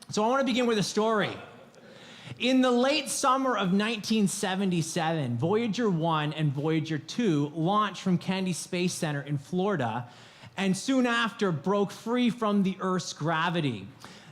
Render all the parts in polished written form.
So I want to begin with a story. In the late summer of 1977, Voyager 1 and Voyager 2 launched from Kennedy Space Center in Florida, and soon after broke free from the Earth's gravity.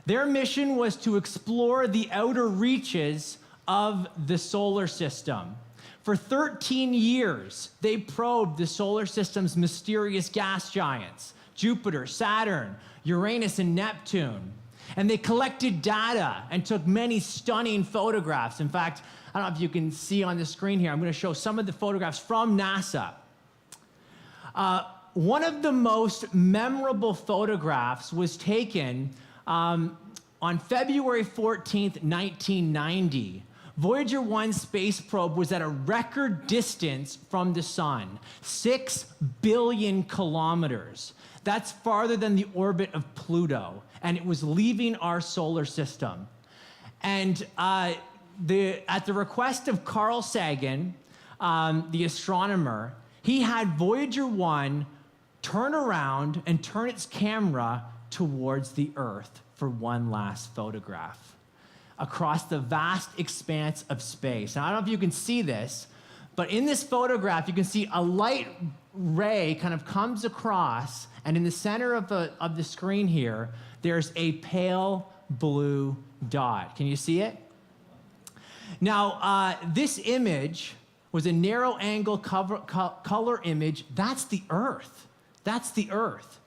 Their mission was to explore the outer reaches of the solar system. For 13 years, they probed the solar system's mysterious gas giants, Jupiter, Saturn, Uranus, and Neptune. And they collected data and took many stunning photographs. In fact, I don't know if you can see on the screen here, I'm going to show some of the photographs from NASA. One of the most memorable photographs was taken on February 14th, 1990. Voyager 1 space probe was at a record distance from the sun, 6 billion kilometers. That's farther than the orbit of Pluto, and it was leaving our solar system. And at the request of Carl Sagan, the astronomer, he had Voyager 1 turn around and turn its camera towards the Earth for one last photograph across the vast expanse of space. Now, I don't know if you can see this, but in this photograph, you can see a light ray kind of comes across, and in the center of the screen here, there's a pale blue dot. Can you see it? Now, this image was a narrow angle color image. That's the Earth. That's the Earth.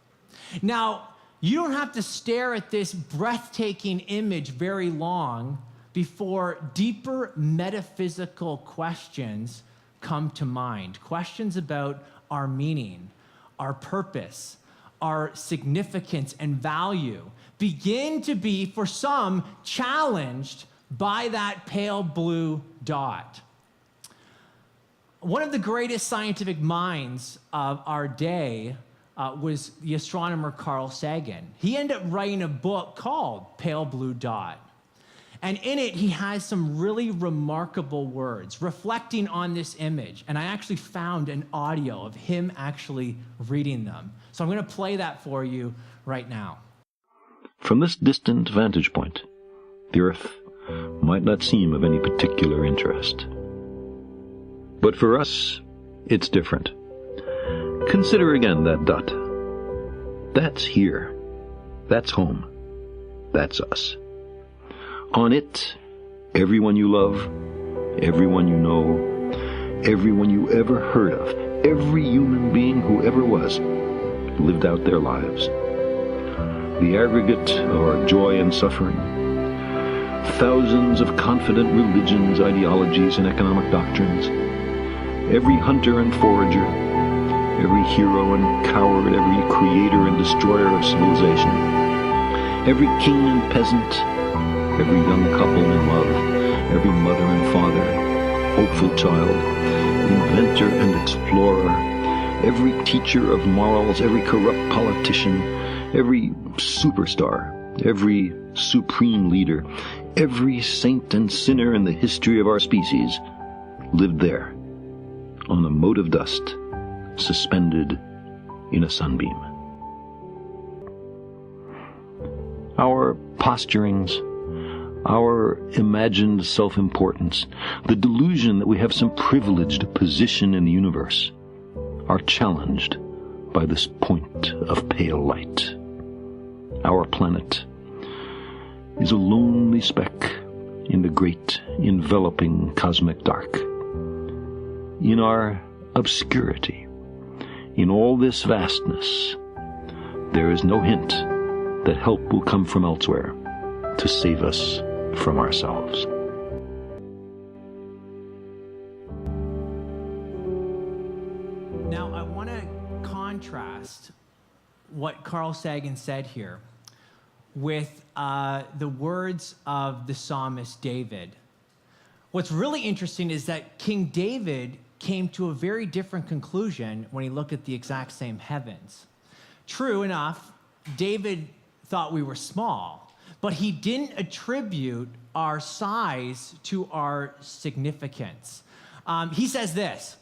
Now, you don't have to stare at this breathtaking image very long before deeper metaphysical questions come to mind. Questions about our meaning, our purpose, our significance and value begin to be, for some, challenged by that pale blue dot. One of the greatest scientific minds of our day was the astronomer Carl Sagan. He ended up writing a book called Pale Blue Dot. And in it, he has some really remarkable words reflecting on this image. And I actually found an audio of him actually reading them. So I'm going to play that for you right now. From this distant vantage point, the Earth might not seem of any particular interest. But for us, it's different. Consider again that dot. That's here. That's home. That's us. On it, everyone you love, everyone you know, everyone you ever heard of, every human being who ever was, lived out their lives. The aggregate of our joy and suffering, thousands of confident religions, ideologies, and economic doctrines, every hunter and forager, every hero and coward, every creator and destroyer of civilization, every king and peasant, every young couple in love, every mother and father, hopeful child, inventor and explorer, every teacher of morals, every corrupt politician, every superstar, every supreme leader, every saint and sinner in the history of our species lived there, on a mote of dust, suspended in a sunbeam. Our posturings, our imagined self-importance, the delusion that we have some privileged position in the universe, are challenged by this point of pale light. Our planet is a lonely speck in the great enveloping cosmic dark. In our obscurity, in all this vastness, there is no hint that help will come from elsewhere to save us from ourselves. Now, I want to contrast what Carl Sagan said here with the words of the psalmist David. What's really interesting is that King David came to a very different conclusion when he looked at the exact same heavens. True enough, David thought we were small, but he didn't attribute our size to our significance. He says this,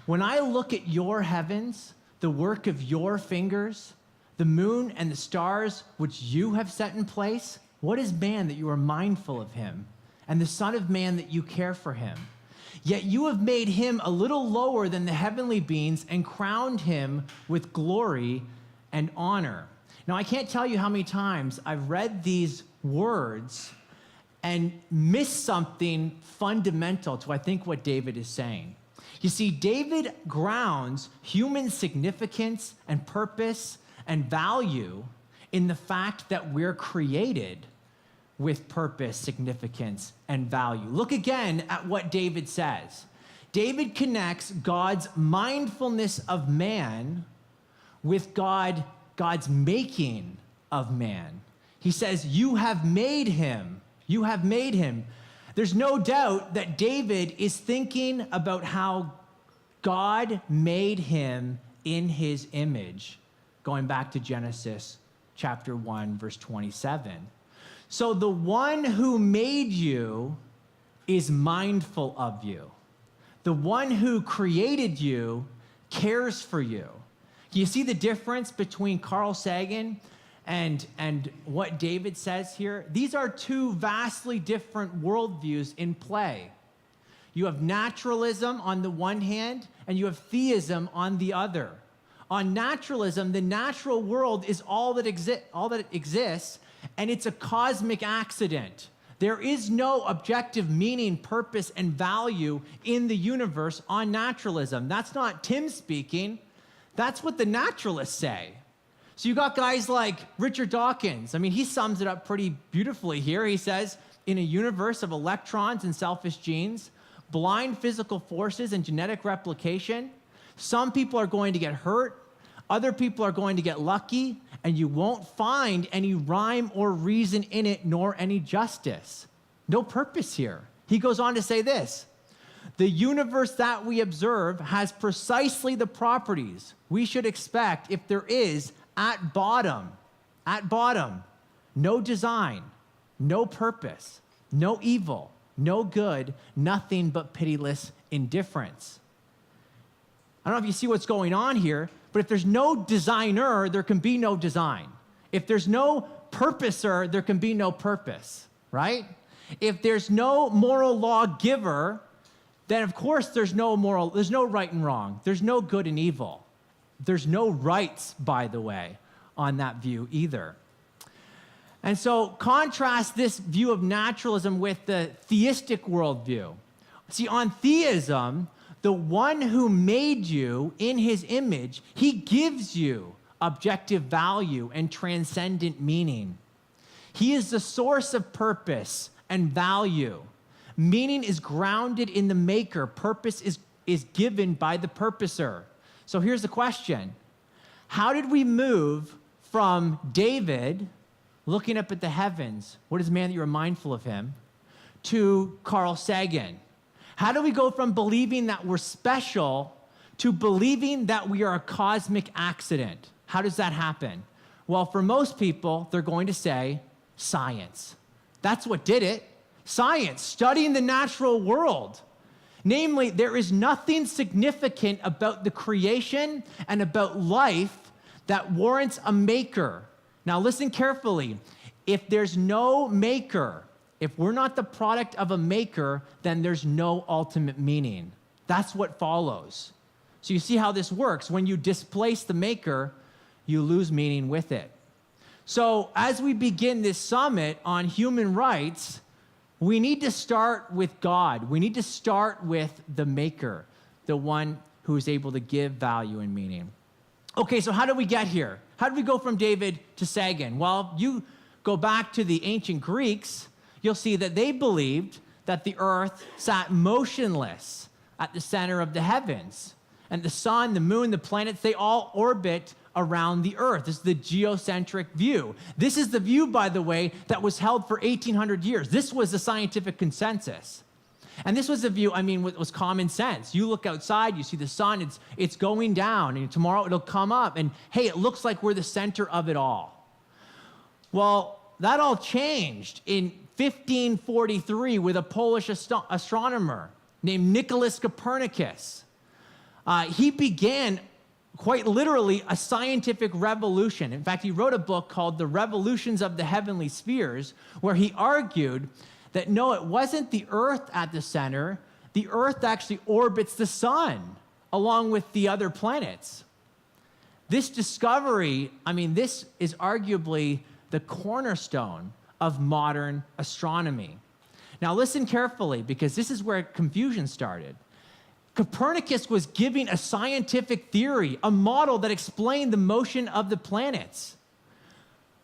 "When I look at your heavens, the work of your fingers, the moon and the stars which you have set in place, What is man that you are mindful of him, and the Son of Man that you care for him? Yet you have made him a little lower than the heavenly beings and crowned him with glory and honor. Now, I can't tell you how many times I've read these words and missed something fundamental to, I think, what David is saying. You see, David grounds human significance and purpose and value in the fact that we're created with purpose, significance, and value. Look again at what David says. David connects God's mindfulness of man with God's making of man. He says, you have made him. You have made him. There's no doubt that David is thinking about how God made him in his image, going back to Genesis chapter 1, verse 27. So the one who made you is mindful of you. The one who created you cares for you. You see the difference between Carl Sagan and what David says here? These are two vastly different worldviews in play. You have naturalism on the one hand, and you have theism on the other. On naturalism, the natural world is all that exists, and it's a cosmic accident. There is no objective meaning, purpose, and value in the universe on naturalism. That's not Tim speaking. That's what the naturalists say. So you got guys like Richard Dawkins. I mean, he sums it up pretty beautifully here. He says, in a universe of electrons and selfish genes, blind physical forces and genetic replication, some people are going to get hurt, other people are going to get lucky, and you won't find any rhyme or reason in it, nor any justice. No purpose here. He goes on to say this: the universe that we observe has precisely the properties we should expect if there is, at bottom, no design, no purpose, no evil, no good, nothing but pitiless indifference. I don't know if you see what's going on here, but if there's no designer, there can be no design. If there's no purposer, there can be no purpose, right? If there's no moral law giver, then of course there's no right and wrong. There's no good and evil. There's no rights, by the way, on that view either. And so contrast this view of naturalism with the theistic worldview. See, on theism, the one who made you in his image, he gives you objective value and transcendent meaning. He is the source of purpose and value. Meaning is grounded in the maker. Purpose is given by the purposer. So here's the question. How did we move from David looking up at the heavens, what is man that you are mindful of him, to Carl Sagan? How do we go from believing that we're special to believing that we are a cosmic accident? How does that happen? Well, for most people, they're going to say science. That's what did it. Science, studying the natural world. Namely, there is nothing significant about the creation and about life that warrants a maker. Now listen carefully. If there's no maker, if we're not the product of a maker, then there's no ultimate meaning. That's what follows. So you see how this works. When you displace the maker, you lose meaning with it. So as we begin this summit on human rights, we need to start with God. We need to start with the maker, the one who is able to give value and meaning. Okay, so how did we get here? How did we go from David to Sagan? Well, you go back to the ancient Greeks, you'll see that they believed that the earth sat motionless at the center of the heavens. And the sun, the moon, the planets, they all orbit around the earth. This is the geocentric view. This is the view, by the way, that was held for 1,800 years. This was the scientific consensus. And this was a view, was common sense. You look outside, you see the sun, it's going down, and tomorrow it'll come up, and hey, it looks like we're the center of it all. Well, that all changed in 1543 with a Polish astronomer named Nicholas Copernicus. He began quite literally a scientific revolution. In fact, he wrote a book called The Revolutions of the Heavenly Spheres, where he argued that no, it wasn't the Earth at the center. The Earth actually orbits the sun along with the other planets. This discovery, this is arguably the cornerstone of modern astronomy. Now listen carefully, because this is where confusion started. Copernicus was giving a scientific theory, a model that explained the motion of the planets.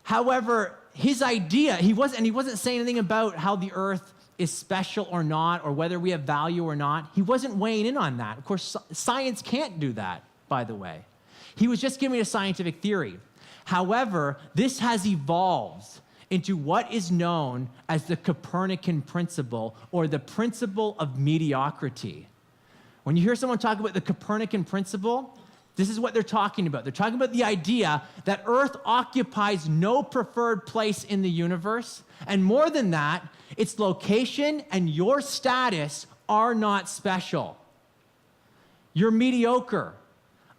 However, his idea, he wasn't saying anything about how the Earth is special or not, or whether we have value or not. He wasn't weighing in on that. Of course, science can't do that, by the way. He was just giving a scientific theory. However, this has evolved into what is known as the Copernican principle, or the principle of mediocrity. When you hear someone talk about the Copernican principle, this is what they're talking about. They're talking about the idea that Earth occupies no preferred place in the universe, and more than that, its location and your status are not special. You're mediocre.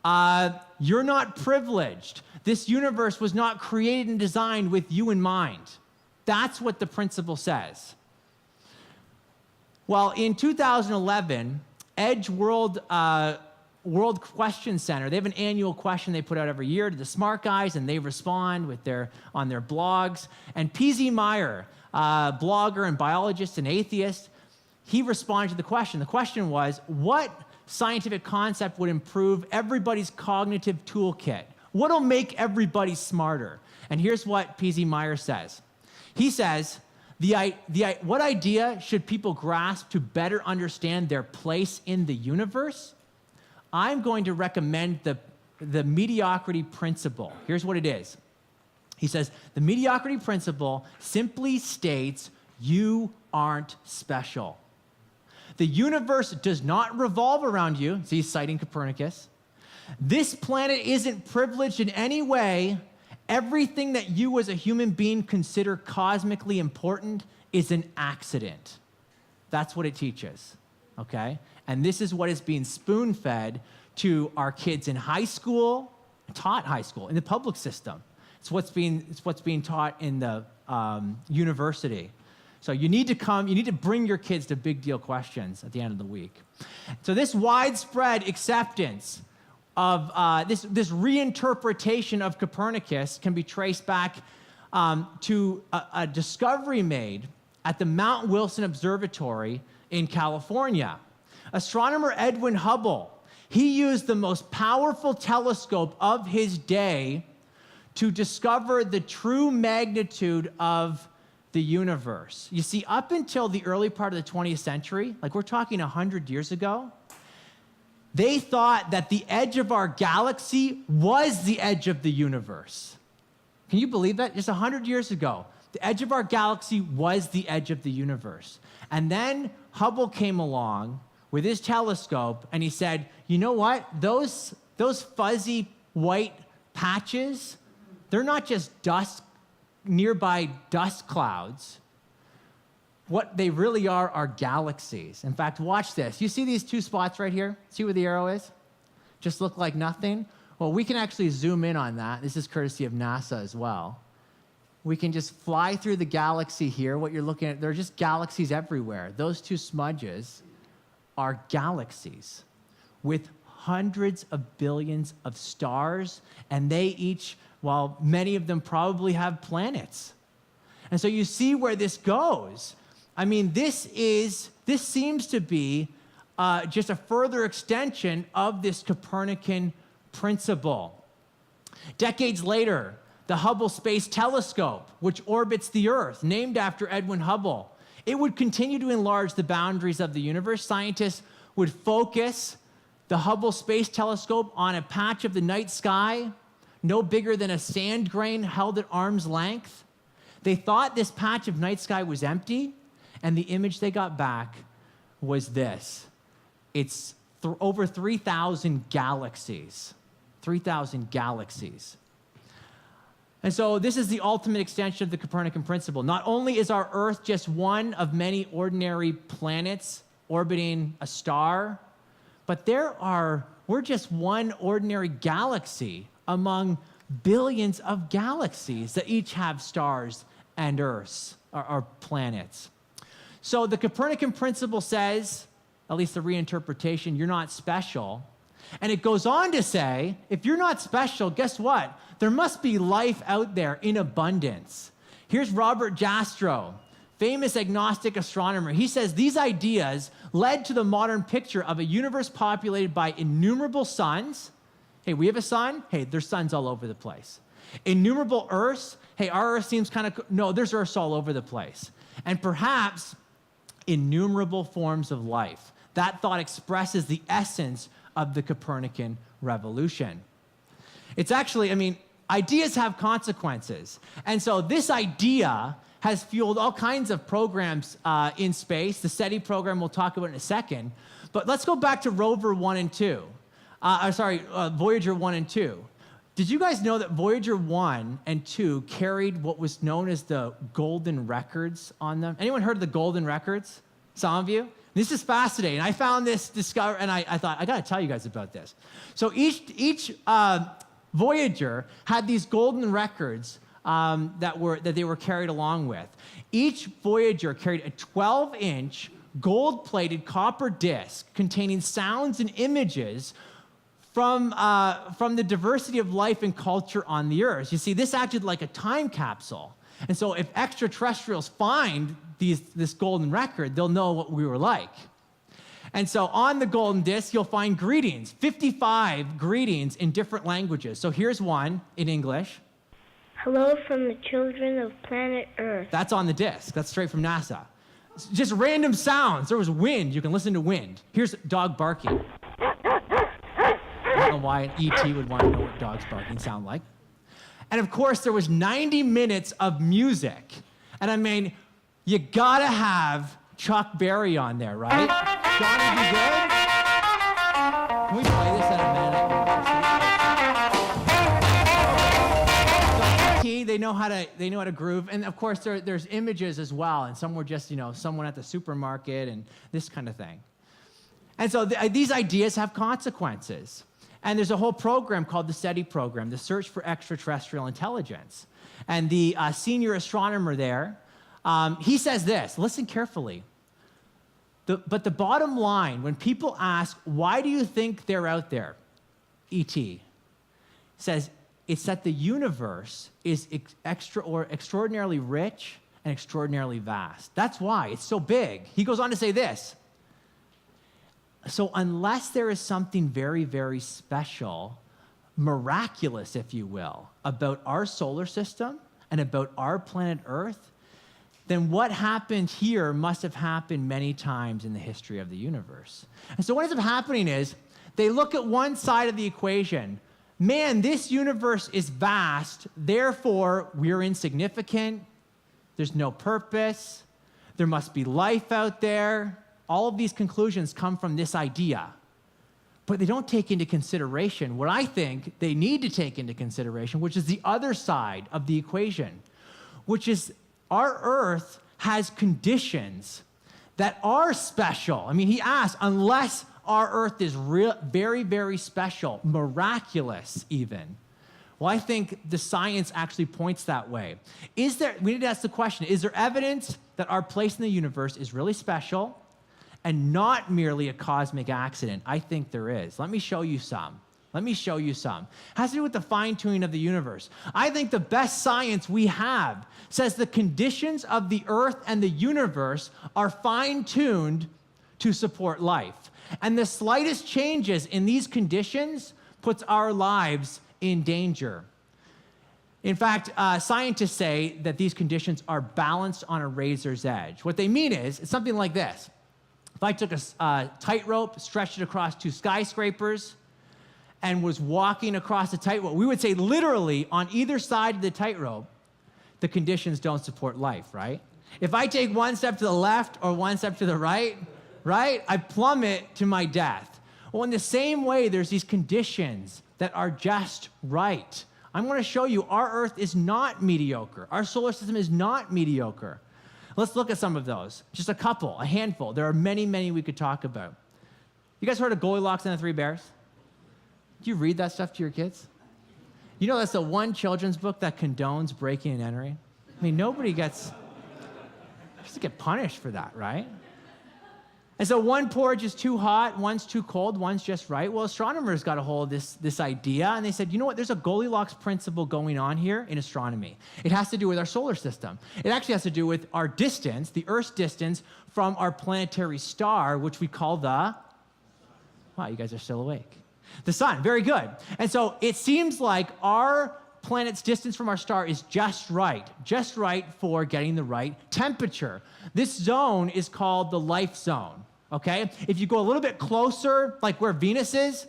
You're not privileged. This universe was not created and designed with you in mind. That's what the principle says. Well, in 2011, Edge World Question Center, they have an annual question they put out every year to the smart guys, and they respond on their blogs. And P.Z. Meyer, blogger and biologist and atheist, he responded to the question. The question was, what scientific concept would improve everybody's cognitive toolkit? What'll make everybody smarter? And here's what P.Z. Meyer says. He says, what idea should people grasp to better understand their place in the universe? I'm going to recommend the mediocrity principle. Here's what it is. He says, the mediocrity principle simply states you aren't special. The universe does not revolve around you. So he's citing Copernicus. This planet isn't privileged in any way. Everything that you as a human being consider cosmically important is an accident. That's what it teaches, okay? And this is what is being spoon-fed to our kids in high school, taught high school, in the public system. It's what's being taught in the university. So you need to bring your kids to big deal questions at the end of the week. So this widespread acceptance of this reinterpretation of Copernicus can be traced back to a discovery made at the Mount Wilson Observatory in California. Astronomer Edwin Hubble, he used the most powerful telescope of his day to discover the true magnitude of the universe. You see, up until the early part of the 20th century, like we're talking 100 years ago, they thought that the edge of our galaxy was the edge of the universe. Can you believe that? Just 100 years ago, the edge of our galaxy was the edge of the universe. And then Hubble came along with his telescope, and he said, you know what? Those fuzzy white patches, they're not just nearby dust clouds. What they really are galaxies. In fact, watch this. You see these two spots right here? See where the arrow is? Just look like nothing? Well, we can actually zoom in on that. This is courtesy of NASA as well. We can just fly through the galaxy here. What you're looking at, there are just galaxies everywhere. Those two smudges are galaxies with hundreds of billions of stars, and they each, well, many of them probably have planets. And so you see where this goes. I mean, this seems to be just a further extension of this Copernican principle. Decades later, the Hubble Space Telescope, which orbits the Earth, named after Edwin Hubble, it would continue to enlarge the boundaries of the universe. Scientists would focus the Hubble Space Telescope on a patch of the night sky, no bigger than a sand grain held at arm's length. They thought this patch of night sky was empty, and the image they got back was this. It's over 3,000 galaxies. 3,000 galaxies. And so this is the ultimate extension of the Copernican principle. Not only is our Earth just one of many ordinary planets orbiting a star, but there are we're just one ordinary galaxy among billions of galaxies that each have stars and Earths, or planets. So the Copernican principle says, at least the reinterpretation, you're not special. And it goes on to say, if you're not special, guess what? There must be life out there in abundance. Here's Robert Jastrow, famous agnostic astronomer. He says these ideas led to the modern picture of a universe populated by innumerable suns. Hey, we have a sun. Hey, there's suns all over the place. Innumerable Earths. Hey, our Earth seems kind of, no, there's Earths all over the place. And perhaps innumerable forms of life. That thought expresses the essence of the Copernican revolution. It's actually, I mean, ideas have consequences. And so this idea has fueled all kinds of programs in space. The SETI program we'll talk about in a second. But let's go back to Rover 1 and 2. Voyager 1 and 2. Did you guys know that Voyager 1 and 2 carried what was known as the golden records on them? Anyone heard of the golden records? Some of you? This is fascinating. I found this discovery, and I thought, I got to tell you guys about this. So each Voyager had these golden records that they were carried along with. Each Voyager carried a 12-inch gold-plated copper disc containing sounds and images from the diversity of life and culture on the Earth. You see, this acted like a time capsule. And so if extraterrestrials find this golden record, they'll know what we were like. And so on the golden disc, you'll find greetings, 55 greetings in different languages. So here's one in English. Hello from the children of planet Earth. That's on the disc. That's straight from NASA. It's just random sounds. There was wind. You can listen to wind. Here's dog barking. I don't know why an ET would want to know what dogs barking sound like. And of course, there was 90 minutes of music. And I mean, you gotta have Chuck Berry on there, right? Johnny, be good? Can we play this in a minute? So ET, they know how to groove. And of course, there's images as well. And some were just, someone at the supermarket and this kind of thing. And so these ideas have consequences. And there's a whole program called the SETI program, the Search for Extraterrestrial Intelligence. And the senior astronomer there, he says this, listen carefully. But the bottom line, when people ask, why do you think they're out there? E.T. says, it's that the universe is extraordinarily rich and extraordinarily vast. That's why it's so big. He goes on to say this. So unless there is something very, very special, miraculous, if you will, about our solar system and about our planet Earth, then what happened here must have happened many times in the history of the universe. And so what ends up happening is they look at one side of the equation. Man, this universe is vast, therefore we're insignificant. There's no purpose. There must be life out there. All of these conclusions come from this idea. But they don't take into consideration what I think they need to take into consideration, which is the other side of the equation, which is our Earth has conditions that are special. I mean, he asks, unless our Earth is very, very special, miraculous even. Well, I think the science actually points that way. We need to ask the question, is there evidence that our place in the universe is really special and not merely a cosmic accident? I think there is. Let me show you some. It has to do with the fine-tuning of the universe. I think the best science we have says the conditions of the Earth and the universe are fine-tuned to support life. And the slightest changes in these conditions puts our lives in danger. In fact, scientists say that these conditions are balanced on a razor's edge. What they mean is, it's something like this. If I took a tightrope, stretched it across two skyscrapers, and was walking across the tightrope, we would say literally on either side of the tightrope, the conditions don't support life, right? If I take one step to the left or one step to the right, I plummet to my death. Well, in the same way, there's these conditions that are just right. I'm going to show you our Earth is not mediocre. Our solar system is not mediocre. Let's look at some of those. Just a couple, a handful. There are many, many we could talk about. You guys heard of Goldilocks and the Three Bears? Do you read that stuff to your kids? You know that's the one children's book that condones breaking and entering? I mean, nobody gets punished for that, right? And so one porridge is too hot, one's too cold, one's just right. Well, astronomers got a hold of this idea, and they said, you know what, there's a Goldilocks principle going on here in astronomy. It has to do with our solar system. It actually has to do with our distance, the Earth's distance from our planetary star, which we call the, wow, you guys are still awake. The sun, very good. And so it seems like our planet's distance from our star is just right for getting the right temperature. This zone is called the life zone, okay? If you go a little bit closer, like where Venus is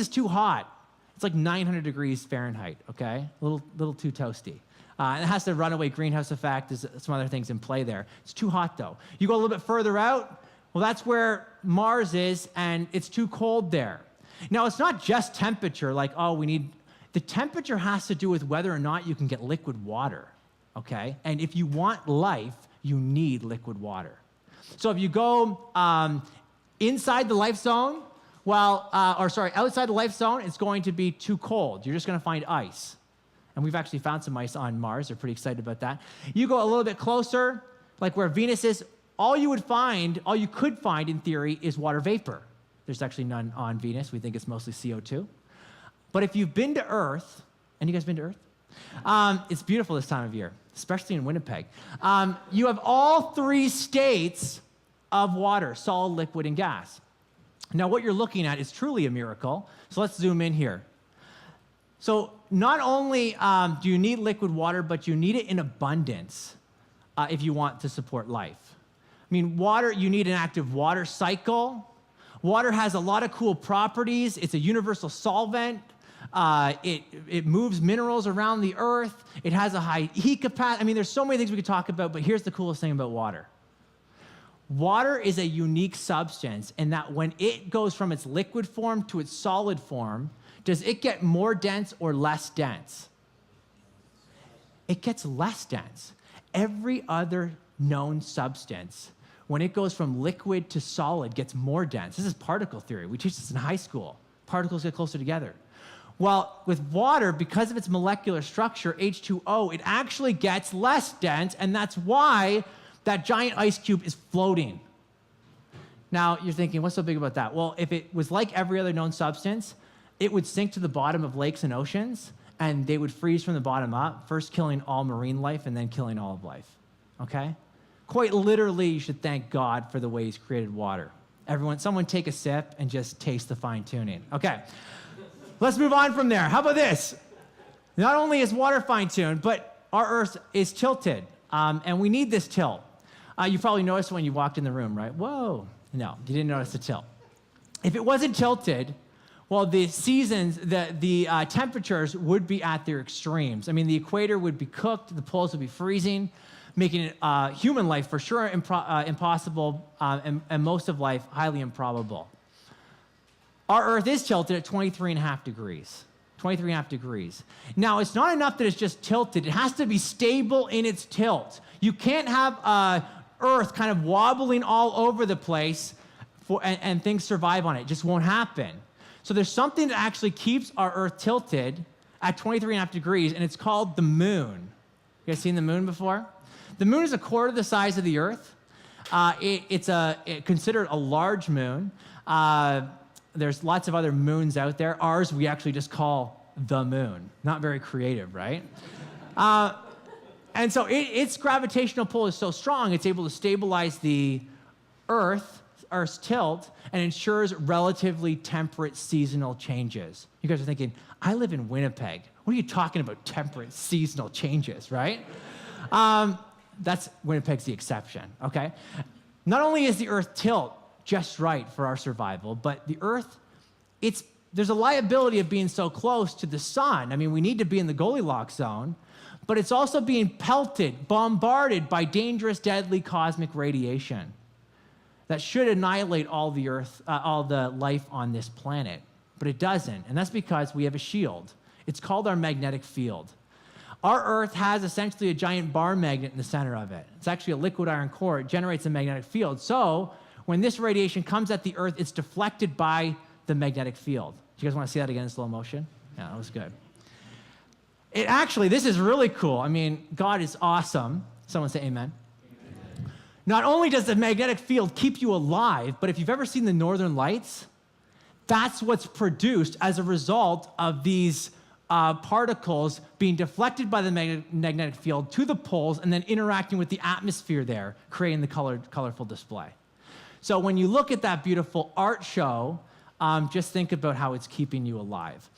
too hot. It's like 900 degrees Fahrenheit, okay? A little too toasty. And it has the runaway greenhouse effect. There's some other things in play there. It's too hot, though. You go a little bit further out, well, that's where Mars is, and it's too cold there. Now, it's not just temperature, like, the temperature has to do with whether or not you can get liquid water, okay? And if you want life, you need liquid water. So if you go inside the life zone, outside the life zone, it's going to be too cold. You're just going to find ice. And we've actually found some ice on Mars. They're pretty excited about that. You go a little bit closer, like where Venus is, all you could find in theory is water vapor. There's actually none on Venus. We think it's mostly CO2. But if you've been to Earth, and you guys been to Earth? It's beautiful this time of year, especially in Winnipeg. You have all three states of water, solid, liquid, and gas. Now, what you're looking at is truly a miracle. So let's zoom in here. So not only do you need liquid water, but you need it in abundance if you want to support life. I mean, water, you need an active water cycle. Water has a lot of cool properties. It's a universal solvent. It moves minerals around the earth. It has a high heat capacity. I mean, there's so many things we could talk about, but here's the coolest thing about water. Water is a unique substance in that when it goes from its liquid form to its solid form, does it get more dense or less dense? It gets less dense. Every other known substance, when it goes from liquid to solid, gets more dense. This is particle theory. We teach this in high school. Particles get closer together. Well, with water, because of its molecular structure, H2O, it actually gets less dense, and that's why that giant ice cube is floating. Now, you're thinking, what's so big about that? Well, if it was like every other known substance, it would sink to the bottom of lakes and oceans, and they would freeze from the bottom up, first killing all marine life and then killing all of life, okay? Quite literally, you should thank God for the way he's created water. Someone take a sip and just taste the fine-tuning. Okay, let's move on from there. How about this? Not only is water fine-tuned, but our Earth is tilted, and we need this tilt. You probably noticed when you walked in the room, right? Whoa. No, you didn't notice the tilt. If it wasn't tilted, well, the seasons, the temperatures would be at their extremes. I mean, the equator would be cooked, the poles would be freezing, making it human life for sure impossible, and most of life highly improbable. Our Earth is tilted at 23.5 degrees. 23.5 degrees. Now, it's not enough that it's just tilted. It has to be stable in its tilt. You can't have Earth kind of wobbling all over the place and things survive on it. It just won't happen. So there's something that actually keeps our Earth tilted at 23.5 degrees, and it's called the moon. You guys seen the moon before? The moon is a quarter the size of the Earth. It's considered a large moon. There's lots of other moons out there. Ours, we actually just call the moon. Not very creative, right? And so its gravitational pull is so strong, it's able to stabilize the Earth's tilt and ensures relatively temperate seasonal changes. You guys are thinking, I live in Winnipeg. What are you talking about temperate seasonal changes, right? Winnipeg's the exception, okay? Not only is the Earth tilt just right for our survival, but the Earth, there's a liability of being so close to the sun. I mean, we need to be in the Goldilocks zone, but it's also being pelted, bombarded by dangerous, deadly cosmic radiation that should annihilate all the life on this planet, but it doesn't, and that's because we have a shield. It's called our magnetic field. Our Earth has essentially a giant bar magnet in the center of it. It's actually a liquid iron core. It generates a magnetic field. So when this radiation comes at the Earth, it's deflected by the magnetic field. Do you guys want to see that again in slow motion? Yeah, that was good. It actually, this is really cool. I mean, God is awesome. Someone say amen. Not only does the magnetic field keep you alive, but if you've ever seen the Northern Lights, that's what's produced as a result of these particles being deflected by the magnetic field to the poles and then interacting with the atmosphere there, creating the colorful display. So when you look at that beautiful art show, just think about how it's keeping you alive.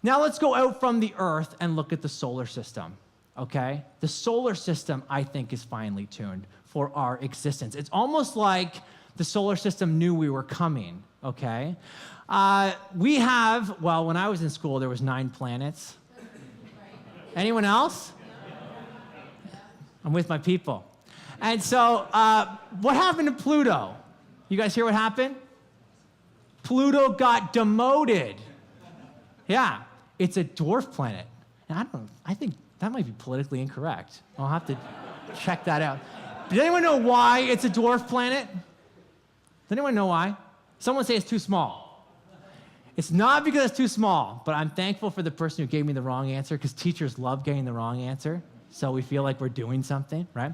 Now let's go out from the Earth and look at the solar system, okay? The solar system, I think, is finely tuned for our existence. It's almost like the solar system knew we were coming, okay? We have, well, when I was in school, there was 9 planets. Anyone else? I'm with my people. And so what happened to Pluto? You guys hear what happened? Pluto got demoted. Yeah, it's a dwarf planet. And I think that might be politically incorrect. I'll have to check that out. Does anyone know why it's a dwarf planet? Does anyone know why? Someone say it's too small. It's not because it's too small, but I'm thankful for the person who gave me the wrong answer, because teachers love getting the wrong answer, so we feel like we're doing something, right?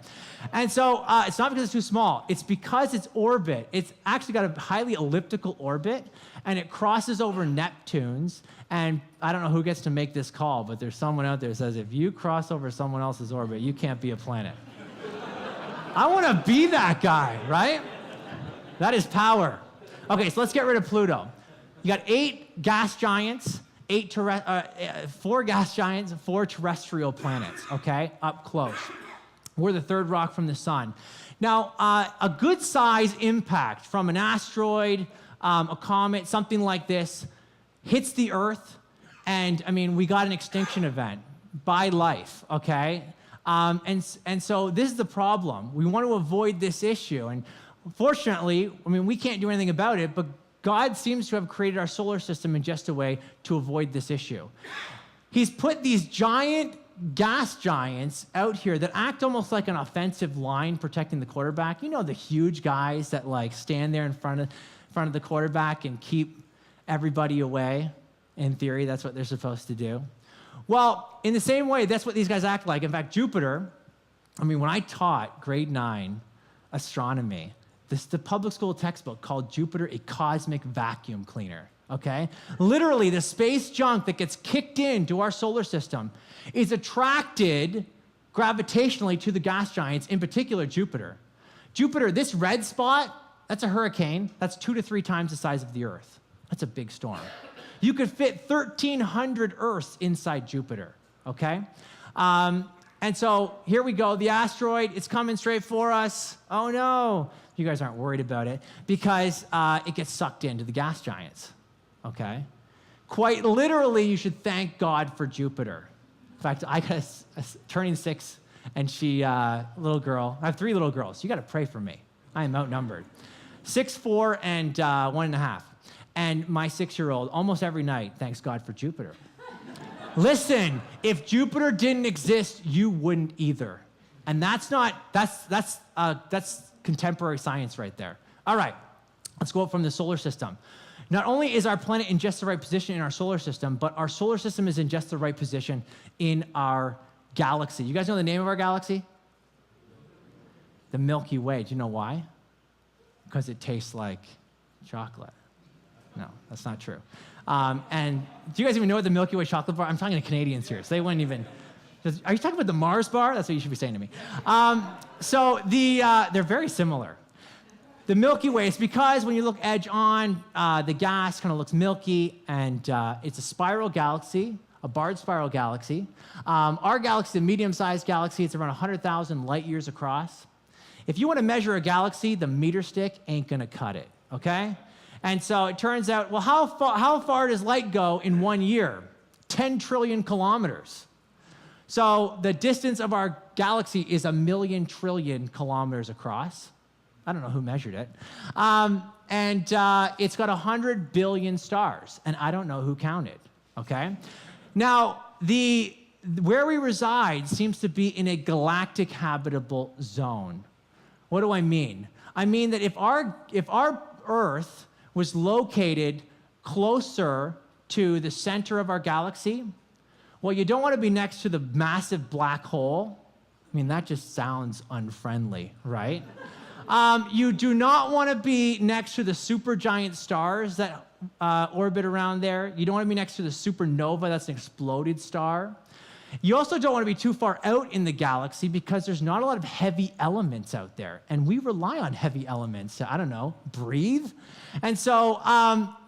And so it's not because it's too small. It's because its orbit, it's actually got a highly elliptical orbit, and it crosses over Neptune's, and I don't know who gets to make this call, but there's someone out there that says, if you cross over someone else's orbit, you can't be a planet. I want to be that guy, right? That is power. Okay, so let's get rid of Pluto. You got 8 gas giants, 4 gas giants, 4 terrestrial planets, okay, up close. We're the 3rd rock from the sun. Now, a good size impact from an asteroid, a comet, something like this, hits the Earth, and I mean, we got an extinction event by life, okay? And so this is the problem. We want to avoid this issue, and fortunately, I mean, we can't do anything about it, but God seems to have created our solar system in just a way to avoid this issue. He's put these giant gas giants out here that act almost like an offensive line protecting the quarterback. You know, the huge guys that like stand there in front of the quarterback and keep everybody away. In theory, that's what they're supposed to do. Well, in the same way, that's what these guys act like. In fact, Jupiter, I mean, when I taught grade 9 astronomy, the public school textbook called Jupiter a cosmic vacuum cleaner, okay? Literally, the space junk that gets kicked into our solar system is attracted gravitationally to the gas giants, in particular Jupiter. Jupiter, this red spot, that's a hurricane. That's 2 to 3 times the size of the Earth. That's a big storm. You could fit 1,300 Earths inside Jupiter, okay? And so here we go. The asteroid, it's coming straight for us. Oh, no. You guys aren't worried about it because it gets sucked into the gas giants, okay? Quite literally, you should thank God for Jupiter. In fact, I got a turning 6, and she, little girl. I have 3 little girls. You got to pray for me. I am outnumbered. 6, 4, and 1.5. And my 6-year-old, almost every night, thanks God for Jupiter. Listen, if Jupiter didn't exist, you wouldn't either. And that's contemporary science right there. All right, let's go up from the solar system. Not only is our planet in just the right position in our solar system, but our solar system is in just the right position in our galaxy. You guys know the name of our galaxy? The Milky Way. Do you know why? Because it tastes like chocolate. No, that's not true. And do you guys even know what the Milky Way chocolate bar? I'm talking to Canadians here, so they wouldn't even. Are you talking about the Mars bar? That's what you should be saying to me. So they're very similar. The Milky Way is because when you look edge on, the gas kind of looks milky, and it's a spiral galaxy, a barred spiral galaxy. Our galaxy is a medium-sized galaxy. It's around 100,000 light years across. If you want to measure a galaxy, the meter stick ain't going to cut it, okay? And so it turns out, well, how far does light go in 1 year? 10 trillion kilometers. So the distance of our galaxy is 1 million trillion kilometers across. I don't know who measured it. And it's got 100 billion stars, and I don't know who counted, okay? Now, where we reside seems to be in a galactic habitable zone. What do I mean? I mean that if our Earth was located closer to the center of our galaxy? Well, you don't want to be next to the massive black hole. I mean, that just sounds unfriendly, right? You do not want to be next to the supergiant stars that orbit around there. You don't want to be next to the supernova, that's an exploded star. You also don't want to be too far out in the galaxy because there's not a lot of heavy elements out there. And we rely on heavy elements to, I don't know, breathe. And so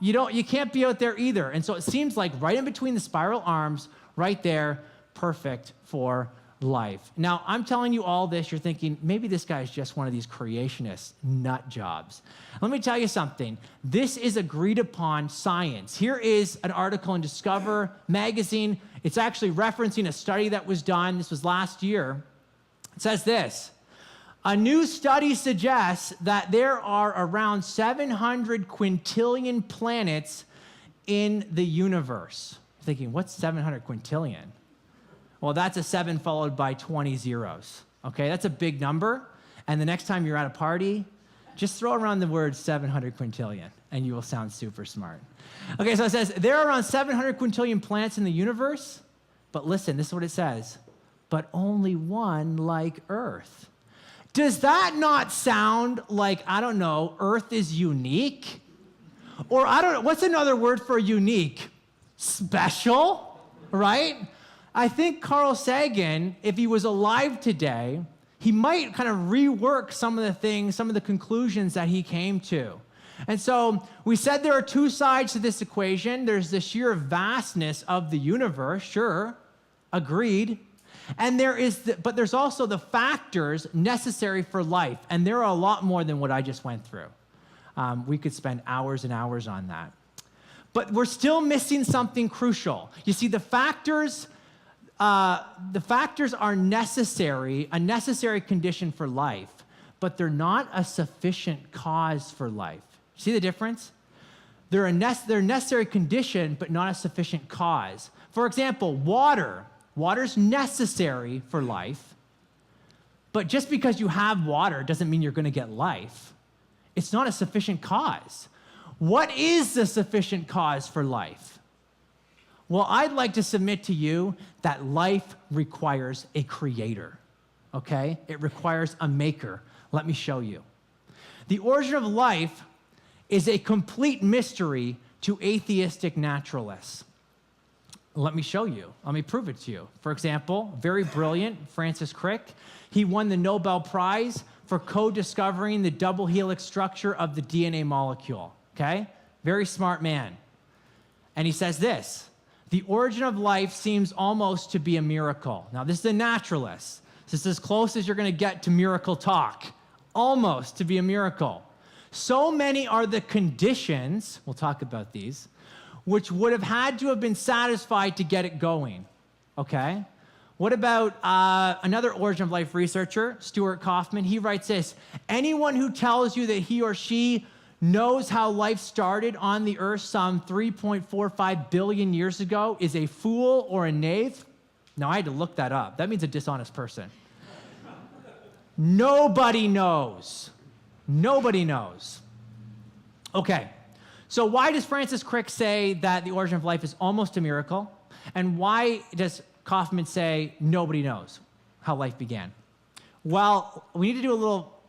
you can't be out there either. And so it seems like right in between the spiral arms, right there, perfect for life. Now, I'm telling you all this, you're thinking, maybe this guy's just one of these creationist nut jobs. Let me tell you something. This is agreed upon science. Here is an article in Discover magazine. It's actually referencing a study that was done. This was last year. It says this: a new study suggests that there are around 700 quintillion planets in the universe. You're thinking, what's 700 quintillion? Well, that's a 7 followed by 20 zeros. Okay, that's a big number. And the next time you're at a party, just throw around the word 700 quintillion, and you will sound super smart. Okay, so it says, there are around 700 quintillion planets in the universe, but listen, this is what it says, but only one like Earth. Does that not sound like, I don't know, Earth is unique? Or I don't know, what's another word for unique? Special, right? I think Carl Sagan, if he was alive today, he might kind of rework some of the things, some of the conclusions that he came to. And so we said there are two sides to this equation. There's the sheer vastness of the universe, sure, agreed. And but there's also the factors necessary for life. And there are a lot more than what I just went through. We could spend hours and hours on that. But we're still missing something crucial. You see, the factors are necessary, a necessary condition for life, but they're not a sufficient cause for life. See the difference? They're a necessary condition, but not a sufficient cause. For example, water. Water's necessary for life, but just because you have water doesn't mean you're going to get life. It's not a sufficient cause. What is the sufficient cause for life? Well, I'd like to submit to you that life requires a creator, okay? It requires a maker. Let me show you. The origin of life is a complete mystery to atheistic naturalists. Let me show you. Let me prove it to you. For example, very brilliant Francis Crick. He won the Nobel Prize for co-discovering the double helix structure of the DNA molecule, okay? Very smart man. And he says this: the origin of life seems almost to be a miracle. Now, this is a naturalist. This is as close as you're going to get to miracle talk. Almost to be a miracle. So many are the conditions, we'll talk about these, which would have had to have been satisfied to get it going, okay? What about another origin of life researcher, Stuart Kaufman? He writes this: anyone who tells you that he or she knows how life started on the earth some 3.45 billion years ago is a fool or a knave. Now, I had to look that up. That means a dishonest person. Nobody knows. Nobody knows. Okay, so why does Francis Crick say that the origin of life is almost a miracle? And why does Kaufman say nobody knows how life began? Well, we need to do a little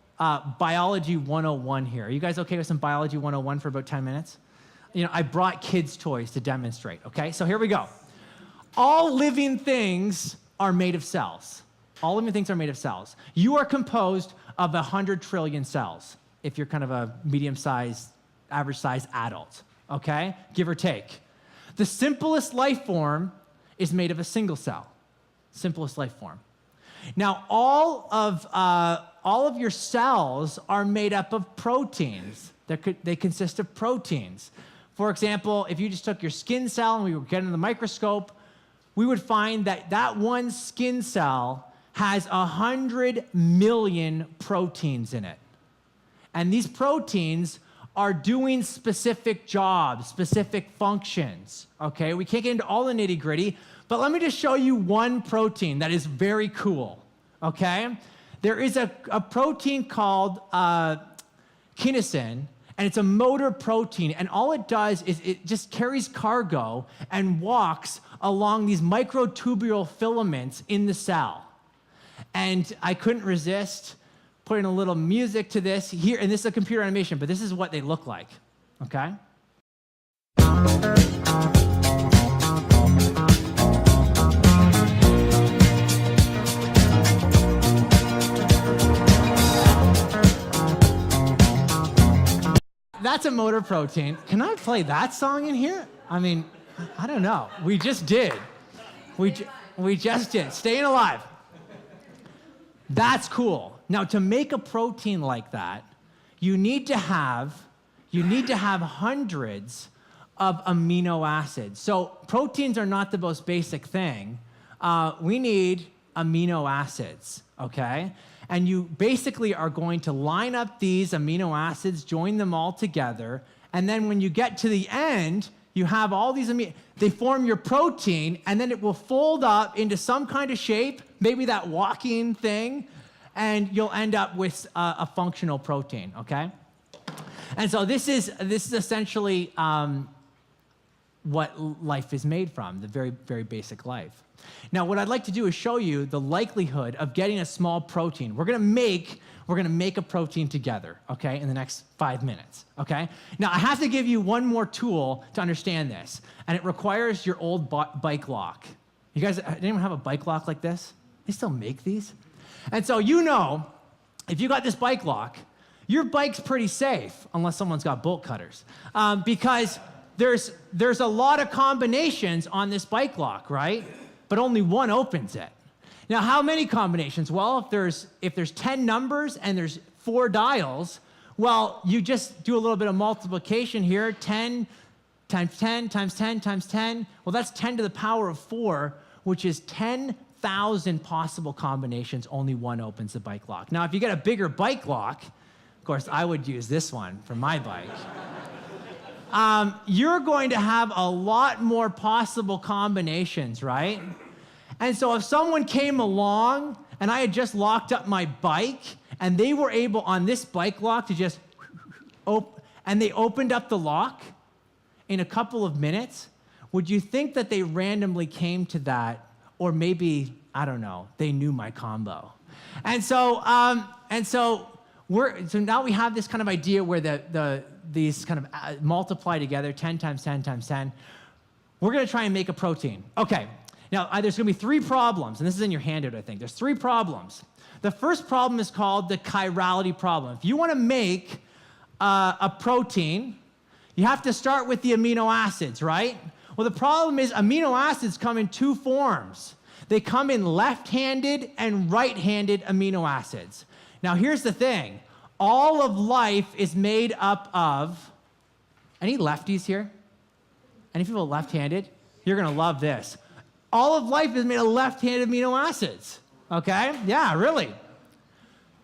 biology 101 here. Are you guys okay with some biology 101 for about 10 minutes? You know, I brought kids' toys to demonstrate, okay? So here we go. All living things are made of cells. All living things are made of cells. You are composed of 100 trillion cells, if you're kind of a medium-sized, average-sized adult, okay? Give or take. The simplest life form is made of a single cell. Simplest life form. Now, all of your cells are made up of proteins. They consist of proteins. For example, if you just took your skin cell and we would get under the microscope, we would find that that one skin cell has 100 million proteins in it. And these proteins are doing specific jobs, specific functions, okay? We can't get into all the nitty-gritty, but let me just show you one protein that is very cool, okay? There is a protein called kinesin, And it's a motor protein, and all it does is it just carries cargo and walks along these microtubule filaments in the cell. And I couldn't resist putting a little music to this here, and this is a computer animation, but this is what they look like, okay? That's a motor protein. Can I play that song in here? I mean, I don't know. We just did. We just did. Staying alive. That's cool. Now, to make a protein like that, you need to have hundreds of amino acids. So proteins are not the most basic thing. We need amino acids, okay? And you basically are going to line up these amino acids, join them all together, and then when you get to the end, you have all these they form your protein, and then it will fold up into some kind of shape, maybe that walking thing, and you'll end up with a functional protein, okay? And so this is essentially what life is made from, the very, very basic life. Now, what I'd like to do is show you the likelihood of getting a small protein. We're gonna make a protein together, okay, in the next 5 minutes, okay? Now, I have to give you one more tool to understand this, and it requires your old bike lock. You guys, anyone have a bike lock like this? They still make these? And so you know, if you got this bike lock, your bike's pretty safe, unless someone's got bolt cutters, because there's a lot of combinations on this bike lock, right? But only one opens it. Now, how many combinations? Well, if there's 10 numbers and there's 4 dials, well, you just do a little bit of multiplication here, 10 times 10 times 10 times 10. Well, that's 10 to the power of 4, which is 10,000 possible combinations. Only one opens the bike lock. Now, if you get a bigger bike lock, of course, I would use this one for my bike. You're going to have a lot more possible combinations, right? And so if someone came along and I had just locked up my bike and they were able on this bike lock to just and they opened up the lock in a couple of minutes, would you think that they randomly came to that, or maybe, I don't know, they knew my combo? And so now we have this kind of idea where these kind of multiply together, 10 times 10 times 10. We're going to try and make a protein. Okay, now there's going to be 3 problems, and this is in your handout, I think. There's 3 problems. The first problem is called the chirality problem. If you want to make a protein, you have to start with the amino acids, right? Well, the problem is amino acids come in 2 forms. They come in left-handed and right-handed amino acids. Now, here's the thing. All of life is made up of, any lefties here? Any people left-handed? You're going to love this. All of life is made of left-handed amino acids, okay? Yeah, really.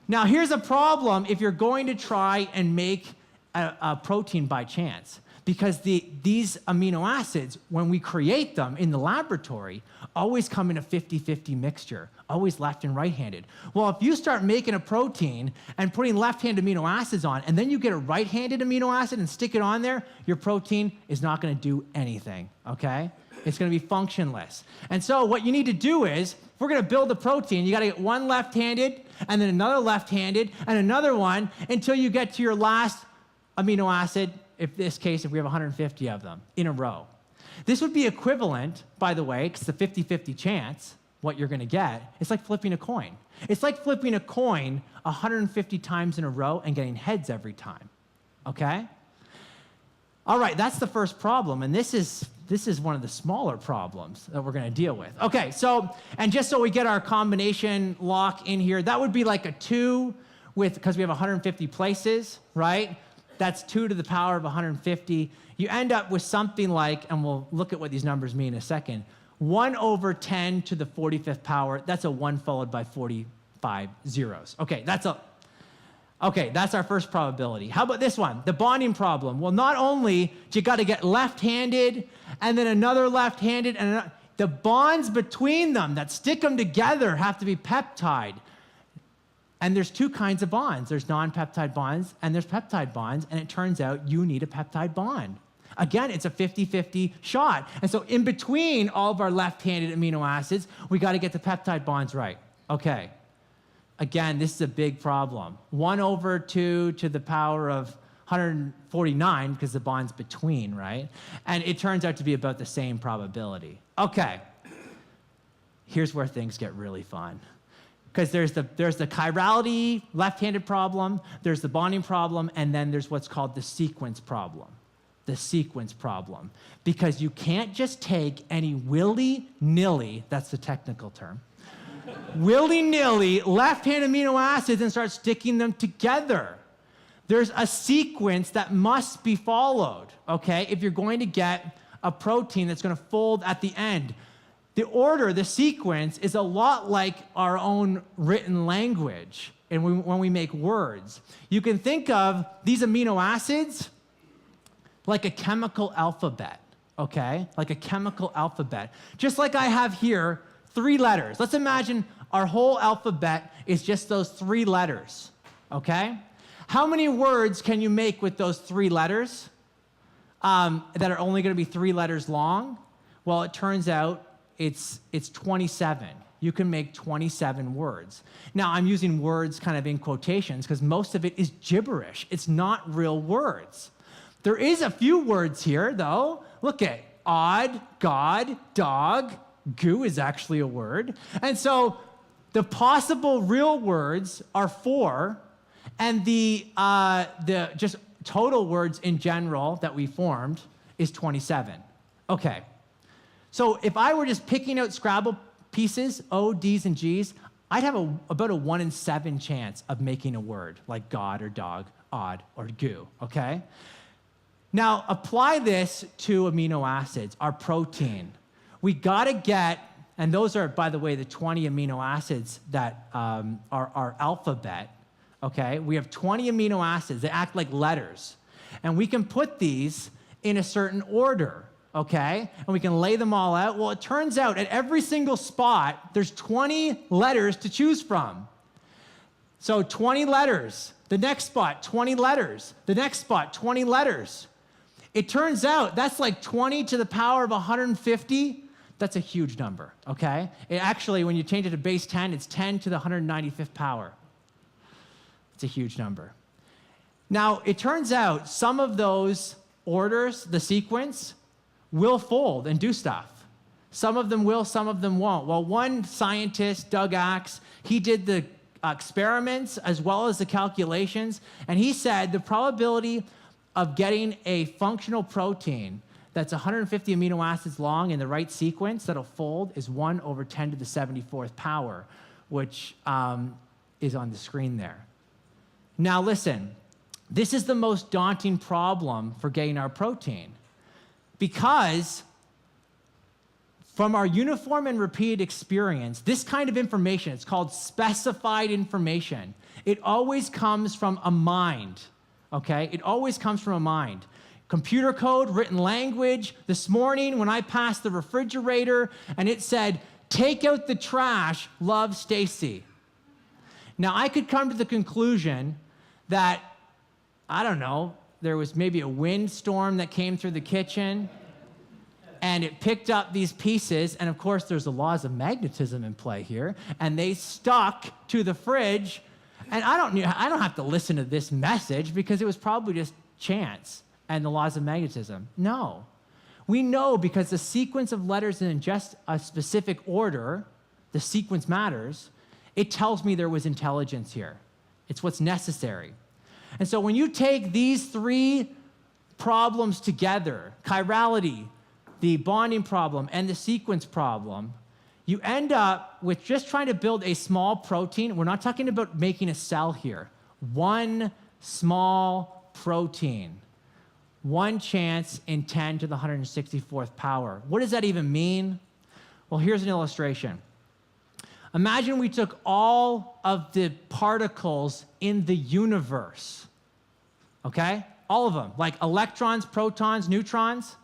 Now, here's a problem if you're going to try and make a protein by chance, because these amino acids, when we create them in the laboratory, always come in a 50-50 mixture, always left and right-handed. Well, if you start making a protein and putting left-handed amino acids on, and then you get a right-handed amino acid and stick it on there, your protein is not going to do anything, okay? It's going to be functionless. And so what you need to do is, if we're going to build a protein, you got to get one left-handed, and then another left-handed, and another one, until you get to your last amino acid, in this case, if we have 150 of them in a row. This would be equivalent, by the way, because it's a 50-50 chance, what you're going to get. It's like flipping a coin. It's like flipping a coin 150 times in a row and getting heads every time, okay? All right, that's the first problem, and this is one of the smaller problems that we're going to deal with. Okay, so, and just so we get our combination lock in here, that would be like a 2 because we have 150 places, right? That's 2 to the power of 150. You end up with something like, and we'll look at what these numbers mean in a second, 1 over 10 to the 45th power. That's a 1 followed by 45 zeros. Okay, that's our first probability. How about this one, the bonding problem? Well, not only do you got to get left-handed and then another left-handed, and the bonds between them that stick them together have to be peptide. And there's two kinds of bonds. There's non-peptide bonds and there's peptide bonds, and it turns out you need a peptide bond. Again, it's a 50-50 shot. And so in between all of our left-handed amino acids, we got to get the peptide bonds right. Okay. Again, this is a big problem. 1/2 to the power of 149, because the bond's between, right? And it turns out to be about the same probability. Okay. Here's where things get really fun. Because there's the chirality, left-handed problem, there's the bonding problem, and then there's what's called the sequence problem. The sequence problem. Because you can't just take any willy-nilly, that's the technical term, willy-nilly left-hand amino acids and start sticking them together. There's a sequence that must be followed, okay, if you're going to get a protein that's going to fold at the end. The order, the sequence, is a lot like our own written language and when we make words. You can think of these amino acids like a chemical alphabet, okay? Like a chemical alphabet. Just like I have here 3 letters. Let's imagine our whole alphabet is just those 3 letters, okay? How many words can you make with those 3 letters that are only going to be 3 letters long? Well, it turns out it's 27. You can make 27 words. Now, I'm using words kind of in quotations because most of it is gibberish. It's not real words. There is a few words here, though. Look at odd, god, dog. Goo is actually a word. And so the possible real words are 4, and the just total words in general that we formed is 27. Okay. So if I were just picking out Scrabble pieces, O, D's, and G's, I'd have about a 1 in 7 chance of making a word like god or dog, odd, or goo, okay? Now, apply this to amino acids, our protein. We gotta get, and those are, by the way, the 20 amino acids that are our alphabet, okay? We have 20 amino acids, they act like letters. And we can put these in a certain order, okay? And we can lay them all out. Well, it turns out at every single spot, there's 20 letters to choose from. So 20 letters. The next spot, 20 letters. The next spot, 20 letters. It turns out that's like 20 to the power of 150. That's a huge number, okay? It actually, when you change it to base 10, it's 10 to the 195th power. It's a huge number. Now, it turns out some of those orders, the sequence, will fold and do stuff. Some of them will, some of them won't. Well, one scientist, Doug Axe, he did the experiments as well as the calculations, and he said the probability of getting a functional protein that's 150 amino acids long in the right sequence that'll fold is 1/10 to the 74th power, which is on the screen there. Now listen, this is the most daunting problem for getting our protein, because from our uniform and repeated experience, this kind of information, it's called specified information, it always comes from a mind, okay? It always comes from a mind. Computer code, written language. This morning when I passed the refrigerator and it said, "Take out the trash, love, Stacy." Now I could come to the conclusion that, I don't know, there was maybe a windstorm that came through the kitchen and it picked up these pieces, and of course there's the laws of magnetism in play here, and they stuck to the fridge, and I don't have to listen to this message because it was probably just chance and the laws of magnetism. No. We know because the sequence of letters in just a specific order, the sequence matters, it tells me there was intelligence here. It's what's necessary. And so when you take these 3 problems together, chirality, the bonding problem, and the sequence problem, you end up with just trying to build a small protein. We're not talking about making a cell here. One small protein. 1 chance in 10 to the 164th power. What does that even mean? Well, here's an illustration. Imagine we took all of the particles in the universe, okay? All of them, like electrons, protons, neutrons,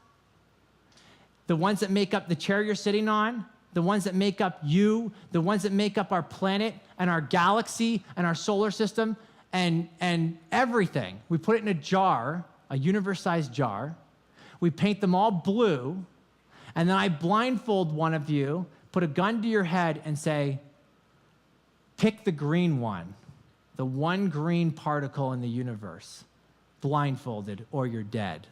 the ones that make up the chair you're sitting on, the ones that make up you, the ones that make up our planet and our galaxy and our solar system and everything. We put it in a jar, a universe-sized jar. We paint them all blue, and then I blindfold one of you, put a gun to your head, and say, pick the green one, the one green particle in the universe, blindfolded, or you're dead.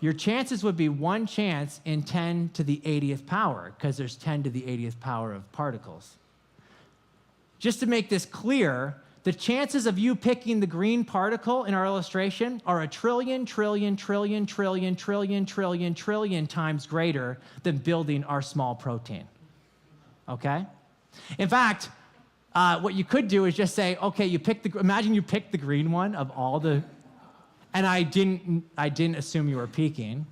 Your chances would be 1 chance in 10 to the 80th power, because there's 10 to the 80th power of particles. Just to make this clear, the chances of you picking the green particle in our illustration are a trillion times greater than building our small protein, okay? In fact, what you could do is just say, okay, imagine you picked the green one of all the, and I didn't assume you were peeking,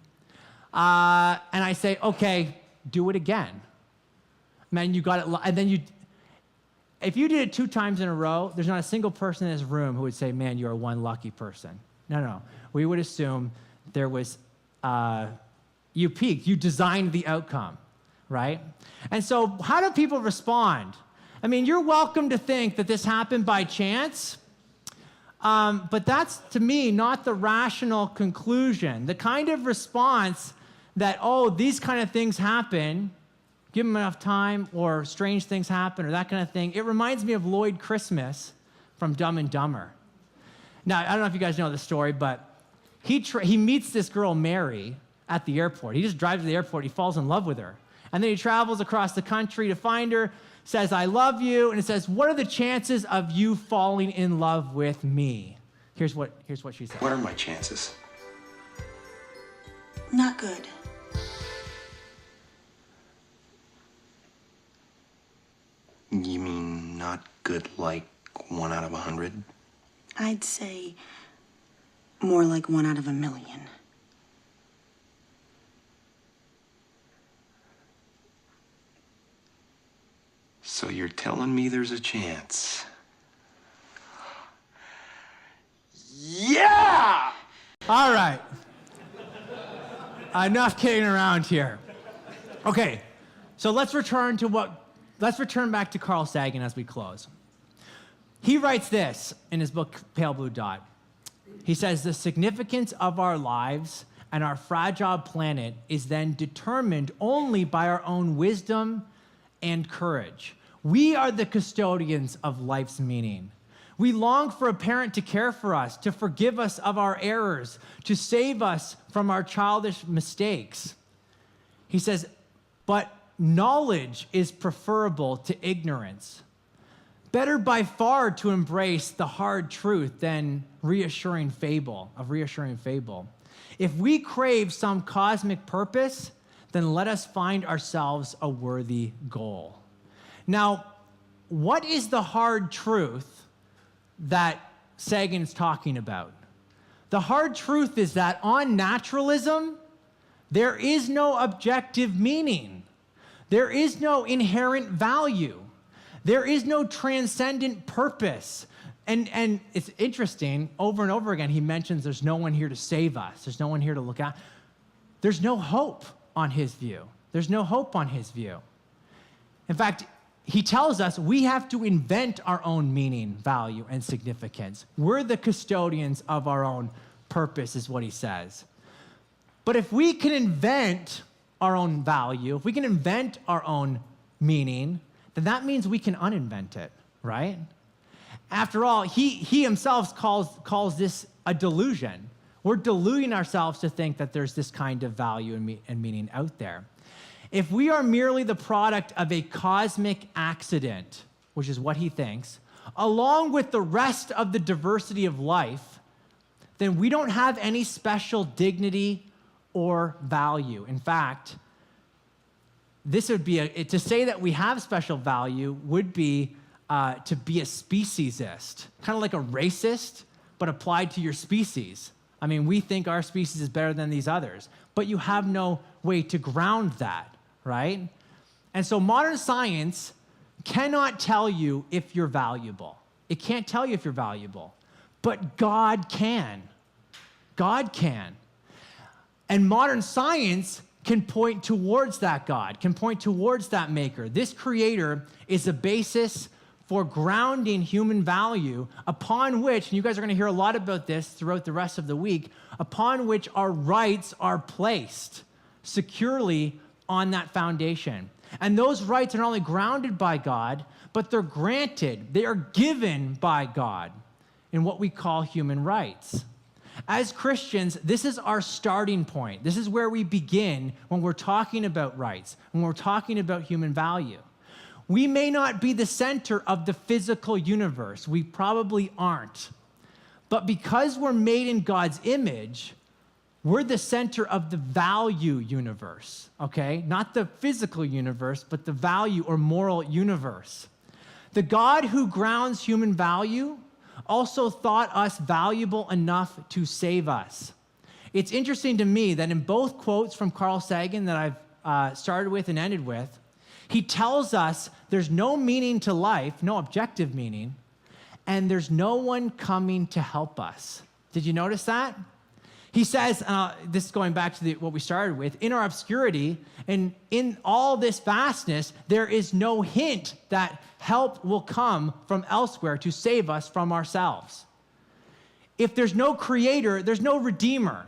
and I say, okay, do it again. Man, you got it, and then if you did it 2 times in a row, there's not a single person in this room who would say, man, you're one lucky person. No. We would assume there was, you peaked, you designed the outcome, right? And so how do people respond? I mean, you're welcome to think that this happened by chance, but that's, to me, not the rational conclusion. The kind of response that, oh, these kind of things happen, give them enough time, or strange things happen, or that kind of thing. It reminds me of Lloyd Christmas from Dumb and Dumber. Now, I don't know if you guys know the story, but he meets this girl, Mary, at the airport. He just drives to the airport. He falls in love with her. And then he travels across the country to find her, says, I love you, and it says, what are the chances of you falling in love with me? Here's what she said. What are my chances? Not good. You mean not good like 1 out of 100? I'd say more like 1 out of 1,000,000. So you're telling me there's a chance? Yeah! All right. Enough kidding around here. Okay, so let's return back to Carl Sagan as we close. He writes this in his book, Pale Blue Dot. He says, the significance of our lives and our fragile planet is then determined only by our own wisdom and courage. We are the custodians of life's meaning. We long for a parent to care for us, to forgive us of our errors, to save us from our childish mistakes. He says, but knowledge is preferable to ignorance. Better by far to embrace the hard truth than reassuring fable. If we crave some cosmic purpose, then let us find ourselves a worthy goal. Now, what is the hard truth that Sagan's talking about? The hard truth is that on naturalism, there is no objective meaning. There is no inherent value. There is no transcendent purpose. And it's interesting, over and over again, he mentions there's no one here to save us. There's no one here to look out. There's no hope on his view. There's no hope on his view. In fact, he tells us we have to invent our own meaning, value, and significance. We're the custodians of our own purpose, is what he says. But if we can invent our own value, if we can invent our own meaning, then that means we can uninvent it, right? After all, he himself calls this a delusion. We're deluding ourselves to think that there's this kind of value and meaning out there. If we are merely the product of a cosmic accident, which is what he thinks, along with the rest of the diversity of life, then we don't have any special dignity or value. In fact, this would be to say that we have special value would be to be a speciesist, kind of like a racist, but applied to your species. I mean, we think our species is better than these others, but you have no way to ground that, right? And so modern science cannot tell you if you're valuable. It can't tell you if you're valuable, but God can. God can. And modern science can point towards that God, can point towards that maker. This creator is the basis for grounding human value upon which, and you guys are going to hear a lot about this throughout the rest of the week, upon which our rights are placed securely on that foundation. And those rights are not only grounded by God, but they're granted, they are given by God in what we call human rights. As Christians, this is our starting point. This is where we begin when we're talking about rights, when we're talking about human value. We may not be the center of the physical universe. We probably aren't. But because we're made in God's image, we're the center of the value universe, okay? Not the physical universe, but the value or moral universe. The God who grounds human value also thought us valuable enough to save us. It's interesting to me that in both quotes from Carl Sagan that I've started with and ended with, he tells us there's no meaning to life, no objective meaning, and there's no one coming to help us. Did you notice that? He says, this is going back to what we started with, in our obscurity and in all this vastness, there is no hint that help will come from elsewhere to save us from ourselves. If there's no creator, there's no redeemer.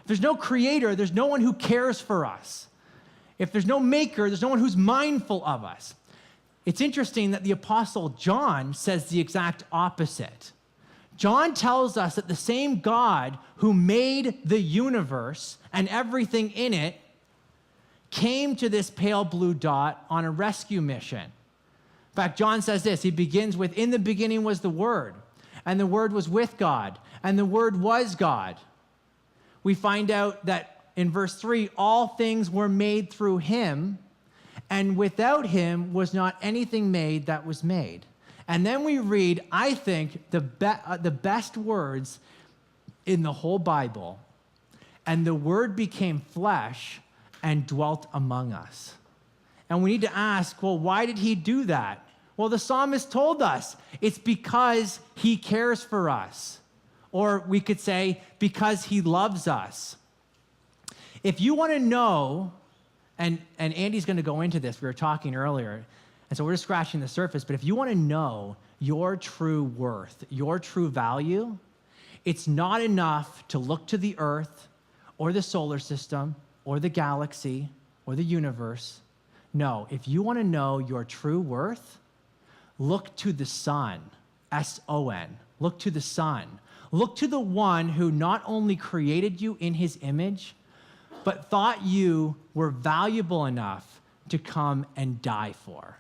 If there's no creator, there's no one who cares for us. If there's no maker, there's no one who's mindful of us. It's interesting that the Apostle John says the exact opposite. John tells us that the same God who made the universe and everything in it came to this pale blue dot on a rescue mission. In fact, John says this, he begins with, in the beginning was the Word, and the Word was with God, and the Word was God. We find out that in verse 3, all things were made through him, and without him was not anything made that was made. And then we read, I think, the best words in the whole Bible. And the Word became flesh and dwelt among us. And we need to ask, well, why did he do that? Well, the psalmist told us it's because he cares for us. Or we could say, because he loves us. If you want to know, and Andy's going to go into this, we were talking earlier, and so we're just scratching the surface, but if you want to know your true worth, your true value, it's not enough to look to the earth or the solar system or the galaxy or the universe. No, if you want to know your true worth, look to the sun, S-O-N. Look to the sun. Look to the one who not only created you in his image, but thought you were valuable enough to come and die for.